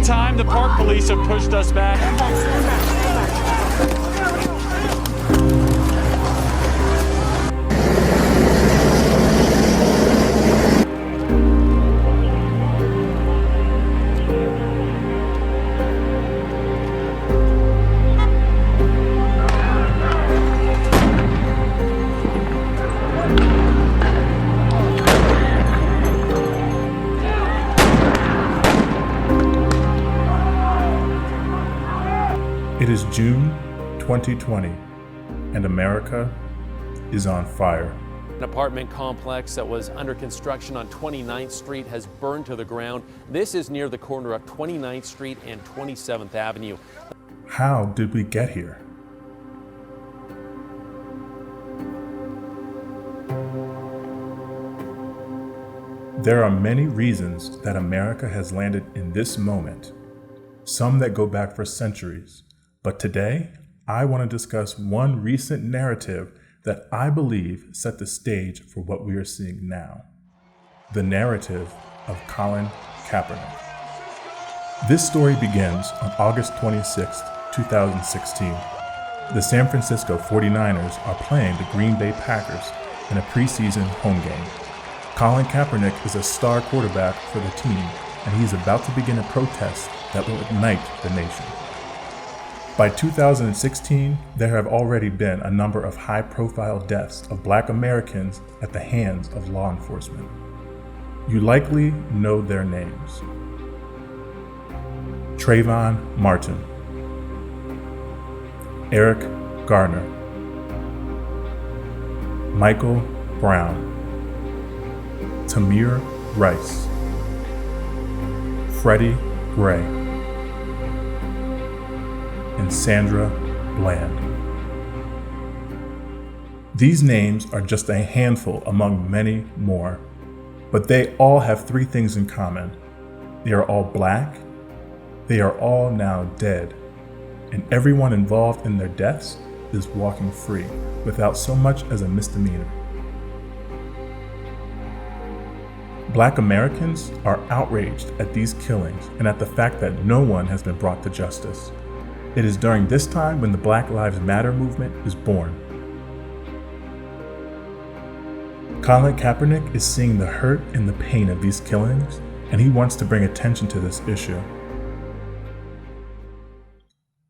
time, the park police have pushed us back. It is June 2020, and America is on fire. An apartment complex that was under construction on 29th Street has burned to the ground. This is near the corner of 29th Street and 27th Avenue. How did we get here? There are many reasons that America has landed in this moment, some that go back for centuries. But today, I want to discuss one recent narrative that I believe set the stage for what we are seeing now. The narrative of Colin Kaepernick. This story begins on August 26, 2016. The San Francisco 49ers are playing the Green Bay Packers in a preseason home game. Colin Kaepernick is a star quarterback for the team, and he's about to begin a protest that will ignite the nation. By 2016, there have already been a number of high-profile deaths of Black Americans at the hands of law enforcement. You likely know their names. Trayvon Martin, Eric Garner, Michael Brown, Tamir Rice, Freddie Gray, and Sandra Bland. These names are just a handful among many more, but they all have three things in common. They are all Black, they are all now dead, and everyone involved in their deaths is walking free without so much as a misdemeanor. Black Americans are outraged at these killings and at the fact that no one has been brought to justice. It is during this time when the Black Lives Matter movement is born. Colin Kaepernick is seeing the hurt and the pain of these killings, and he wants to bring attention to this issue.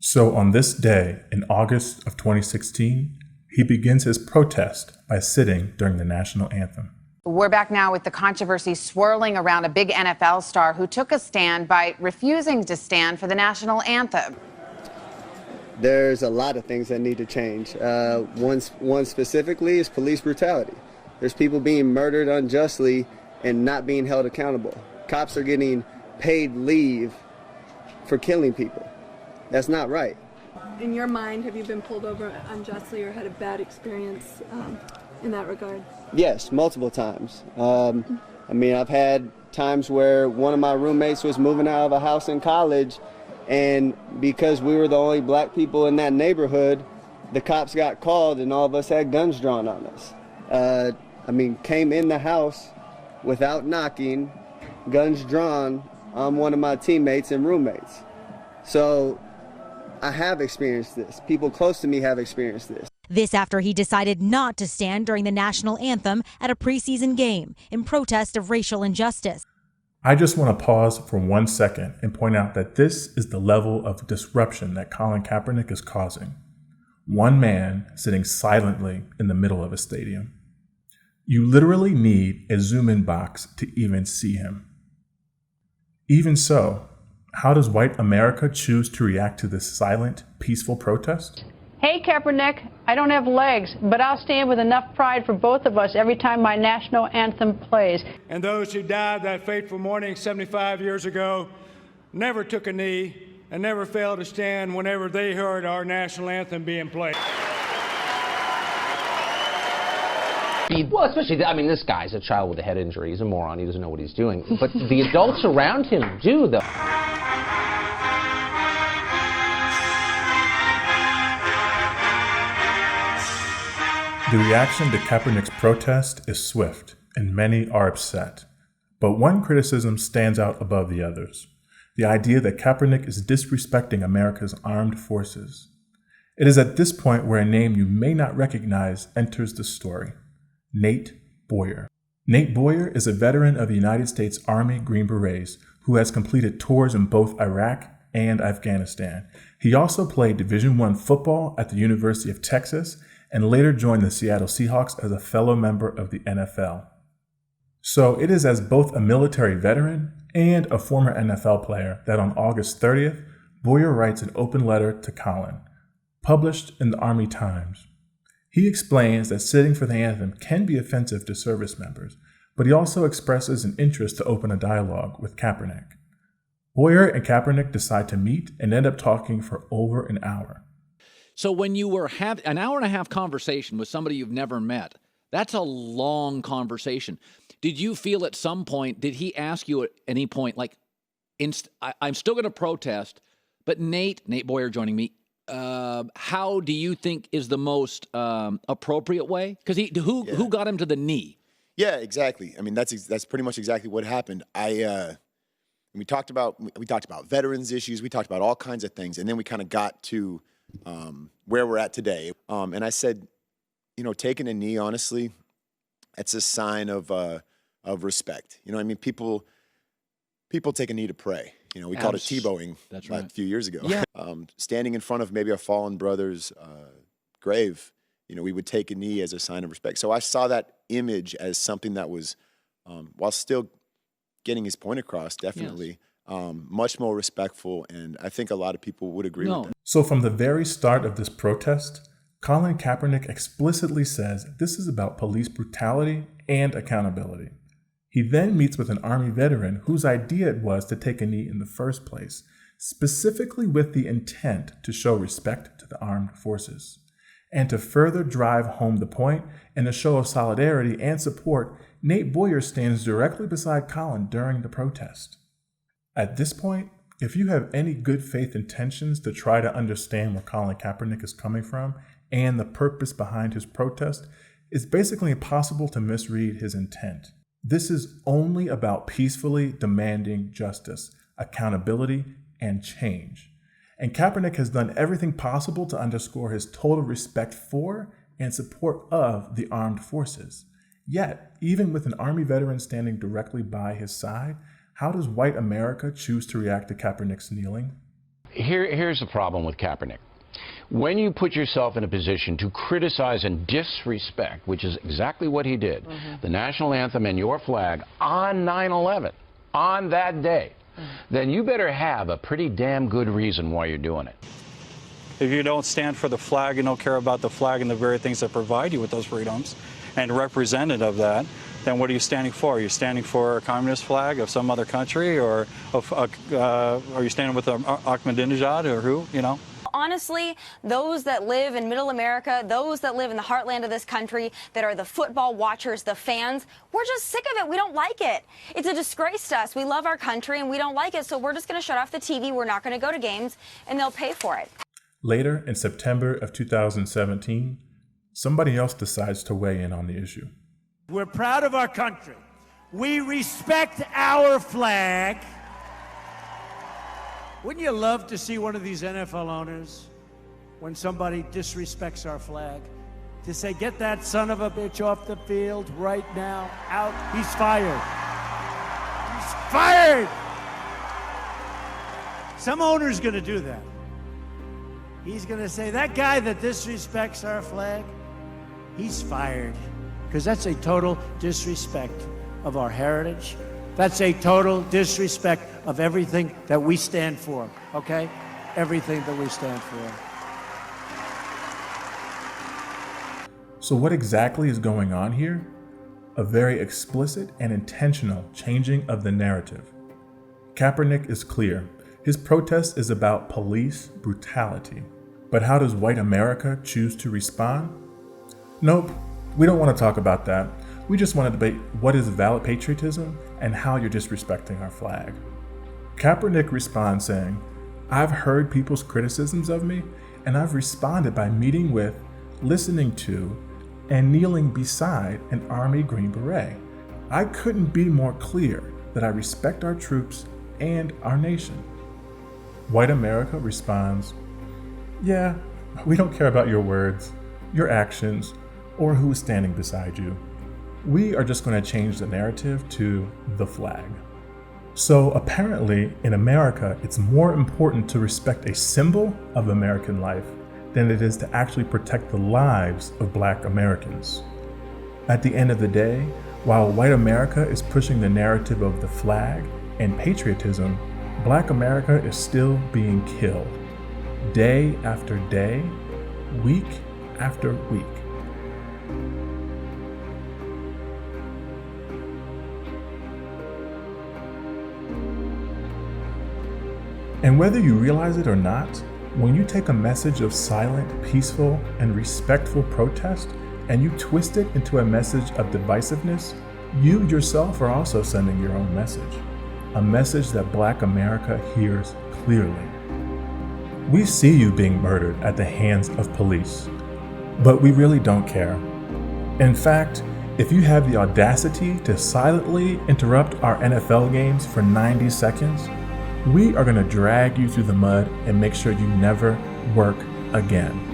So on this day in August of 2016, he begins his protest by sitting during the national anthem. We're back now with the controversy swirling around a big NFL star who took a stand by refusing to stand for the national anthem. There's a lot of things that need to change. One specifically is police brutality. There's people being murdered unjustly and not being held accountable. Cops are getting paid leave for killing people. That's not right. In your mind, have you been pulled over unjustly or had a bad experience in that regard? Yes, multiple times. I've had times where one of my roommates was moving out of a house in college, and because we were the only Black people in that neighborhood, the cops got called and all of us had guns drawn on us. Came in the house without knocking, guns drawn on one of my teammates and roommates. So I have experienced this. People close to me have experienced this. This after he decided not to stand during the national anthem at a preseason game in protest of racial injustice. I just want to pause for 1 second and point out that this is the level of disruption that Colin Kaepernick is causing. One man sitting silently in the middle of a stadium. You literally need a zoom-in box to even see him. Even so, how does white America choose to react to this silent, peaceful protest? Hey, Kapernick, I don't have legs, but I'll stand with enough pride for both of us every time my national anthem plays. And those who died that fateful morning 75 years ago never took a knee and never failed to stand whenever they heard our national anthem being played. Well, especially, this guy's a child with a head injury. He's a moron. He doesn't know what he's doing. But the adults around him do, though. The reaction to Kaepernick's protest is swift, and many are upset. But one criticism stands out above the others. the idea that Kaepernick is disrespecting America's armed forces. It is at this point where a name you may not recognize enters the story: Nate Boyer. Nate Boyer is a veteran of the United States Army Green Berets who has completed tours in both Iraq and Afghanistan. He also played Division I football at the University of Texas and later joined the Seattle Seahawks as a fellow member of the NFL. So it is as both a military veteran and a former NFL player that on August 30th, Boyer writes an open letter to Colin, published in the Army Times. He explains that sitting for the anthem can be offensive to service members, but he also expresses an interest to open a dialogue with Kaepernick. Boyer and Kaepernick decide to meet and end up talking for over an hour. So when you were having an hour and a half conversation with somebody you've never met, that's a long conversation. Did you feel at some point, did he ask you at any point, like, I'm still going to protest, but Nate Boyer joining me, how do you think is the most appropriate way? Because who got him to the knee? Yeah, exactly. I mean, that's pretty much exactly what happened. We talked about veterans issues. We talked about all kinds of things, and then we kind of got to where we're at today. And I said, taking a knee, honestly, it's a sign of respect. I mean, people take a knee to pray. We called it Tebowing a few years ago. Yeah. Standing in front of maybe a fallen brother's grave, we would take a knee as a sign of respect. So I saw that image as something that was, while still getting his point across, definitely, much more respectful. And I think a lot of people would agree with that. So from the very start of this protest, Colin Kaepernick explicitly says this is about police brutality and accountability. He then meets with an Army veteran whose idea it was to take a knee in the first place, specifically with the intent to show respect to the armed forces. And to further drive home the point, in a show of solidarity and support, Nate Boyer stands directly beside Colin during the protest. At this point, if you have any good faith intentions to try to understand where Colin Kaepernick is coming from and the purpose behind his protest, it's basically impossible to misread his intent. This is only about peacefully demanding justice, accountability, and change. And Kaepernick has done everything possible to underscore his total respect for and support of the armed forces. Yet, even with an Army veteran standing directly by his side, how does white America choose to react to Kaepernick's kneeling? Here's the problem with Kaepernick. When you put yourself in a position to criticize and disrespect, which is exactly what he did, the national anthem and your flag on 9/11, on that day, then you better have a pretty damn good reason why you're doing it. If you don't stand for the flag, you don't care about the flag and the very things that provide you with those freedoms, and representative of that, then what are you standing for? Are you standing for a communist flag of some other country, or are you standing with Ahmadinejad, or who, Honestly, those that live in middle America, those that live in the heartland of this country, that are the football watchers, the fans, we're just sick of it. We don't like it. It's a disgrace to us. We love our country and we don't like it, so we're just going to shut off the TV. We're not going to go to games, and they'll pay for it. Later, in September of 2017, somebody else decides to weigh in on the issue. We're proud of our country. We respect our flag. Wouldn't you love to see one of these NFL owners, when somebody disrespects our flag, to say, get that son of a bitch off the field right now, out, he's fired. He's fired! Some owner's gonna do that. He's gonna say, that guy that disrespects our flag, he's fired. Because that's a total disrespect of our heritage. That's a total disrespect of everything that we stand for, okay? Everything that we stand for. So what exactly is going on here? A very explicit and intentional changing of the narrative. Kaepernick is clear. His protest is about police brutality. But how does white America choose to respond? Nope, we don't want to talk about that. We just want to debate what is valid patriotism and how you're disrespecting our flag. Kaepernick responds saying, I've heard people's criticisms of me, and I've responded by meeting with, listening to, and kneeling beside an Army Green Beret. I couldn't be more clear that I respect our troops and our nation. White America responds, yeah, we don't care about your words, your actions, or who's standing beside you. We are just going to change the narrative to the flag. So apparently in America, it's more important to respect a symbol of American life than it is to actually protect the lives of Black Americans. At the end of the day, while white America is pushing the narrative of the flag and patriotism, Black America is still being killed, day after day, week after week. And whether you realize it or not, when you take a message of silent, peaceful, and respectful protest and you twist it into a message of divisiveness, you yourself are also sending your own message, a message that Black America hears clearly. We see you being murdered at the hands of police, but we really don't care. In fact, if you have the audacity to silently interrupt our NFL games for 90 seconds, we are going to drag you through the mud and make sure you never work again.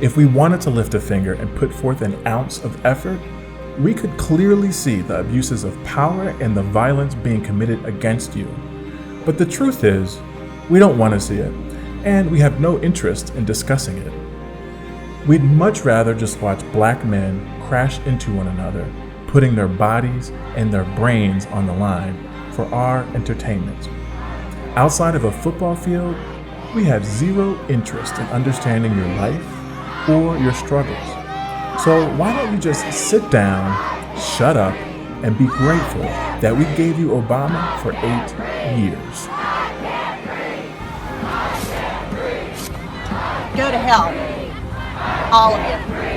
If we wanted to lift a finger and put forth an ounce of effort, we could clearly see the abuses of power and the violence being committed against you. But the truth is, we don't want to see it, and we have no interest in discussing it. We'd much rather just watch Black men crash into one another, putting their bodies and their brains on the line for our entertainment. Outside of a football field, we have zero interest in understanding your life or your struggles. So why don't you just sit down, shut up, and be grateful that we gave you Obama for 8 years. Go to hell, all of you.